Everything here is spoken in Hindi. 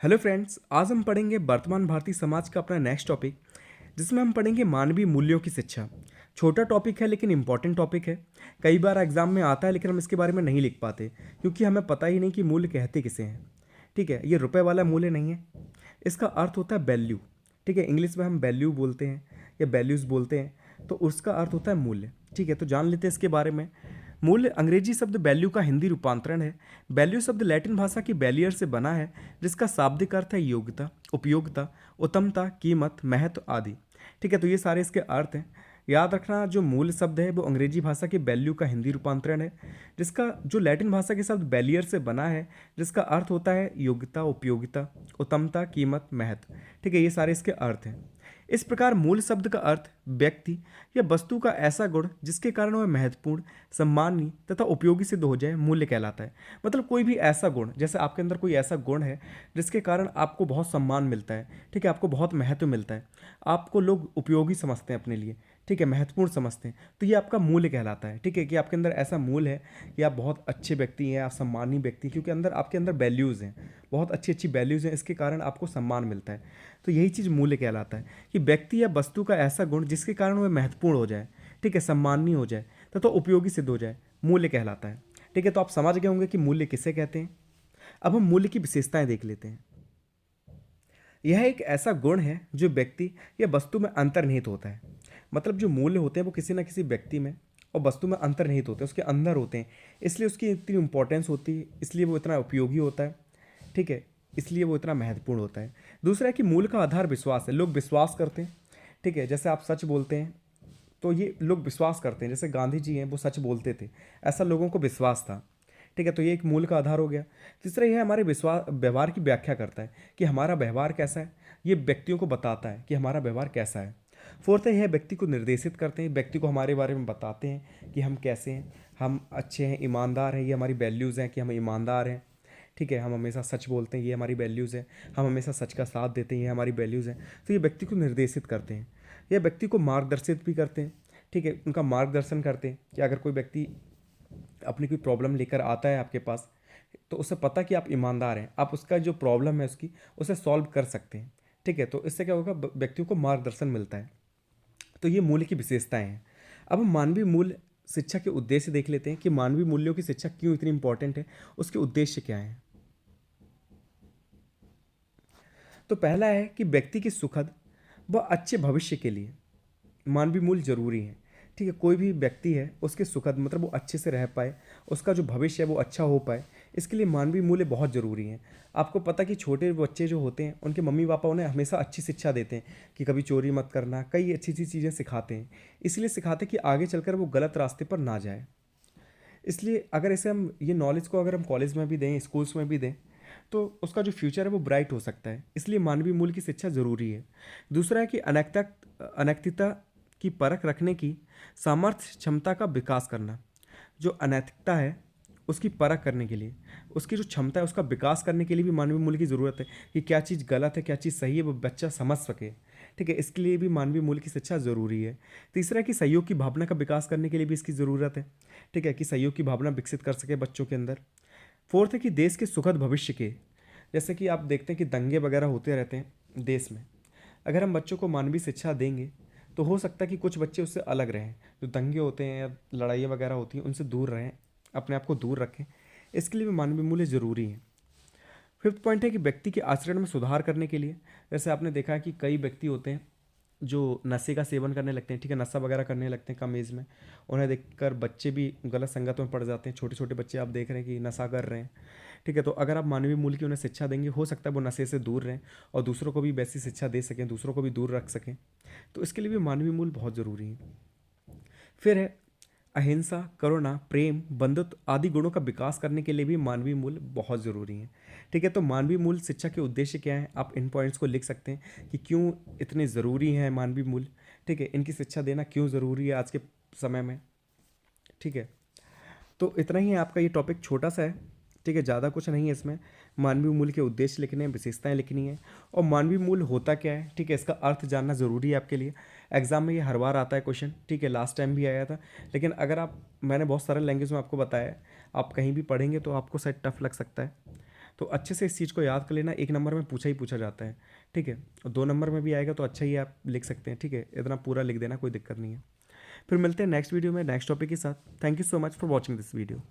हेलो फ्रेंड्स, आज हम पढ़ेंगे वर्तमान भारतीय समाज का अपना नेक्स्ट टॉपिक, जिसमें हम पढ़ेंगे मानवीय मूल्यों की शिक्षा। छोटा टॉपिक है लेकिन इम्पॉर्टेंट टॉपिक है। कई बार एग्जाम में आता है लेकिन हम इसके बारे में नहीं लिख पाते क्योंकि हमें पता ही नहीं कि मूल्य कहते किसे हैं। ठीक है, ये रुपए वाला मूल्य नहीं है। इसका अर्थ होता है वैल्यू। ठीक है, इंग्लिश में हम वैल्यू बोलते हैं या वैल्यूज़ बोलते हैं, तो उसका अर्थ होता है मूल्य। ठीक है, तो जान लेते हैं इसके बारे में। मूल्य अंग्रेजी शब्द वैल्यू का हिंदी रूपांतरण है। वैल्यू शब्द लैटिन भाषा की वैल्यूअर से बना है, जिसका शाब्दिक अर्थ है योग्यता, उपयोगिता, उत्तमता, कीमत, महत्व आदि। ठीक है, तो ये सारे इसके अर्थ हैं। याद रखना, जो मूल शब्द है वो अंग्रेजी भाषा की वैल्यू का हिंदी रूपांतरण है, जिसका जो लैटिन भाषा के शब्द वैल्यूअर से बना है, जिसका अर्थ होता है योग्यता, उपयोगिता, उत्तमता, कीमत, महत्व। ठीक है, ये सारे इसके अर्थ हैं। इस प्रकार मूल शब्द का अर्थ व्यक्ति या वस्तु का ऐसा गुण जिसके कारण वह महत्वपूर्ण, सम्माननीय तथा उपयोगी सिद्ध हो जाए, मूल्य कहलाता है। मतलब कोई भी ऐसा गुण, जैसे आपके अंदर कोई ऐसा गुण है जिसके कारण आपको बहुत सम्मान मिलता है, ठीक है, आपको बहुत महत्व मिलता है, आपको लोग उपयोगी समझते हैं अपने लिए, ठीक है, महत्वपूर्ण समझते हैं, तो ये आपका मूल्य कहलाता है। ठीक है, कि आपके अंदर ऐसा मूल्य है कि आप बहुत अच्छे व्यक्ति हैं, आप सम्मानीय व्यक्ति हैं, क्योंकि अंदर आपके अंदर वैल्यूज़ हैं, बहुत अच्छी अच्छी वैल्यूज़ हैं, इसके कारण आपको सम्मान मिलता है। तो यही चीज़ मूल्य कहलाता है कि व्यक्ति या वस्तु का ऐसा गुण जिसके कारण वह महत्वपूर्ण हो जाए, ठीक है, सम्माननीय हो जाए तथा उपयोगी सिद्ध हो जाए, मूल्य कहलाता है। ठीक है, तो आप समझ गए होंगे कि मूल्य किसे कहते हैं। अब हम मूल्य की विशेषताएं देख लेते हैं। यह एक ऐसा गुण है जो व्यक्ति या वस्तु में अंतर्निहित होता है। मतलब जो मूल्य होते हैं वो किसी न किसी व्यक्ति में और वस्तु में अंतर्निहित होते हैं, उसके अंदर होते हैं, इसलिए उसकी इतनी इंपॉर्टेंस होती है, इसलिए वो इतना उपयोगी होता है। ठीक है, इसलिए वो इतना महत्वपूर्ण होता है। दूसरा है कि मूल का आधार विश्वास है, लोग विश्वास करते हैं। ठीक है, जैसे आप सच बोलते हैं तो ये लोग विश्वास करते हैं, जैसे गांधी जी हैं वो सच बोलते थे, ऐसा लोगों को विश्वास था। ठीक है, तो ये एक मूल का आधार हो गया। तीसरा यह हमारे विश्वास व्यवहार की व्याख्या करता है कि हमारा व्यवहार कैसा है, ये व्यक्तियों को बताता है कि हमारा व्यवहार कैसा है। फोर्थ है, यह व्यक्ति को निर्देशित करते हैं, व्यक्ति को हमारे बारे में बताते हैं कि हम कैसे हैं, हम अच्छे हैं, ईमानदार हैं, ये हमारी वैल्यूज़ हैं कि हम ईमानदार हैं। ठीक है, हम हमेशा सच बोलते हैं, ये हमारी वैल्यूज़ हैं, हम हमेशा सच का साथ देते हैं, ये हमारी वैल्यूज़ हैं। तो ये व्यक्ति को निर्देशित करते हैं, यह व्यक्ति को मार्गदर्शित भी करते हैं। ठीक है, उनका मार्गदर्शन करते हैं कि अगर कोई व्यक्ति अपनी कोई प्रॉब्लम लेकर आता है आपके पास, तो उसे पता कि आप ईमानदार हैं, आप उसका जो प्रॉब्लम है उसकी उसे सॉल्व कर सकते हैं। ठीक है, तो इससे क्या होगा, व्यक्तियों को मार्गदर्शन मिलता है। तो ये मूल्य की विशेषताएं हैं। अब हम मानवीय मूल्य शिक्षा के उद्देश्य देख लेते हैं कि मानवीय मूल्यों की शिक्षा क्यों इतनी इंपॉर्टेंट है, उसके उद्देश्य क्या हैं। तो पहला है कि व्यक्ति के सुखद व अच्छे भविष्य के लिए मानवीय मूल्य जरूरी है। ठीक है, कोई भी व्यक्ति है उसके सुखद मतलब वो अच्छे से रह पाए, उसका जो भविष्य है वो अच्छा हो पाए, इसके लिए मानवीय मूल्य बहुत ज़रूरी हैं। आपको पता कि छोटे बच्चे जो होते हैं उनके मम्मी पापा उन्हें हमेशा अच्छी शिक्षा देते हैं कि कभी चोरी मत करना, कई अच्छी अच्छी चीज़ें सिखाते हैं, इसलिए सिखाते हैं कि आगे चलकर वो गलत रास्ते पर ना जाए। इसलिए अगर ऐसे हम ये नॉलेज को अगर हम कॉलेज में भी दें, स्कूल्स में भी दें, तो उसका जो फ्यूचर है वो ब्राइट हो सकता है। इसलिए मानवीय मूल्य की शिक्षा ज़रूरी है। दूसरा है कि अनैतिकता की परख रखने की सामर्थ्य क्षमता का विकास करना। जो अनैतिकता है उसकी परख करने के लिए, उसकी जो क्षमता है उसका विकास करने के लिए भी मानवीय मूल्य की ज़रूरत है कि क्या चीज़ गलत है, क्या चीज़ सही है, वो बच्चा समझ सके। ठीक है, इसके लिए भी मानवीय मूल्य की शिक्षा ज़रूरी है। तीसरा है कि सहयोग की भावना का विकास करने के लिए भी इसकी ज़रूरत है। ठीक है, कि सहयोग की भावना विकसित कर सके बच्चों के अंदर। फोर्थ है कि देश के सुखद भविष्य के, जैसे कि आप देखते हैं कि दंगे वगैरह होते रहते हैं देश में, अगर हम बच्चों को मानवीय शिक्षा देंगे तो हो सकता है कि कुछ बच्चे उससे अलग रहें, जो दंगे होते हैं या लड़ाइयाँ वगैरह होती हैं उनसे दूर रहें, अपने आप को दूर रखें। इसके लिए भी मानवीय मूल्य ज़रूरी हैं। फिफ्थ पॉइंट है कि व्यक्ति के आचरण में सुधार करने के लिए, जैसे आपने देखा है कि कई व्यक्ति होते हैं जो नशे का सेवन करने लगते हैं, ठीक है, नशा वगैरह करने लगते हैं कम एज में, उन्हें देखकर बच्चे भी गलत संगत में पड़ जाते हैं। छोटे छोटे बच्चे आप देख रहे हैं कि नशा कर रहे हैं। ठीक है, तो अगर आप मानवीय मूल्य की उन्हें शिक्षा देंगे, हो सकता है वो नशे से दूर रहें और दूसरों को भी वैसी शिक्षा दे सकें, दूसरों को भी दूर रख सकें। तो इसके लिए भी मानवीय मूल्य बहुत ज़रूरी है। फिर है अहिंसा, करुणा, प्रेम, बंधुत्व आदि गुणों का विकास करने के लिए भी मानवीय मूल्य बहुत ज़रूरी हैं। ठीक है, तो मानवीय मूल्य शिक्षा के उद्देश्य क्या हैं, आप इन पॉइंट्स को लिख सकते हैं कि क्यों इतने ज़रूरी हैं मानवीय मूल्य। ठीक है, इनकी शिक्षा देना क्यों ज़रूरी है आज के समय में। ठीक है, तो इतना ही है, आपका ये टॉपिक छोटा सा है। ठीक है, ज़्यादा कुछ नहीं है इसमें। मानवीय मूल्य के उद्देश्य लिखने हैं, विशेषताएं लिखनी है और मानवीय मूल्य होता क्या है, ठीक है, इसका अर्थ जानना ज़रूरी है आपके लिए। एग्जाम में ये हर बार आता है क्वेश्चन, ठीक है, लास्ट टाइम भी आया था। लेकिन अगर आप, मैंने बहुत सारे लैंग्वेज में आपको बताया है, आप कहीं भी पढ़ेंगे तो आपको शायद टफ लग सकता है। तो अच्छे से इस चीज़ को याद कर लेना, 1 नंबर में पूछा ही पूछा जाता है, ठीक है। और 2 नंबर में भी आएगा तो अच्छा ही आप लिख सकते हैं, ठीक है। इतना पूरा लिख देना, कोई दिक्कत नहीं है। फिर मिलते हैं नेक्स्ट वीडियो में नेक्स्ट टॉपिक के साथ। Thank you so much for watching this video.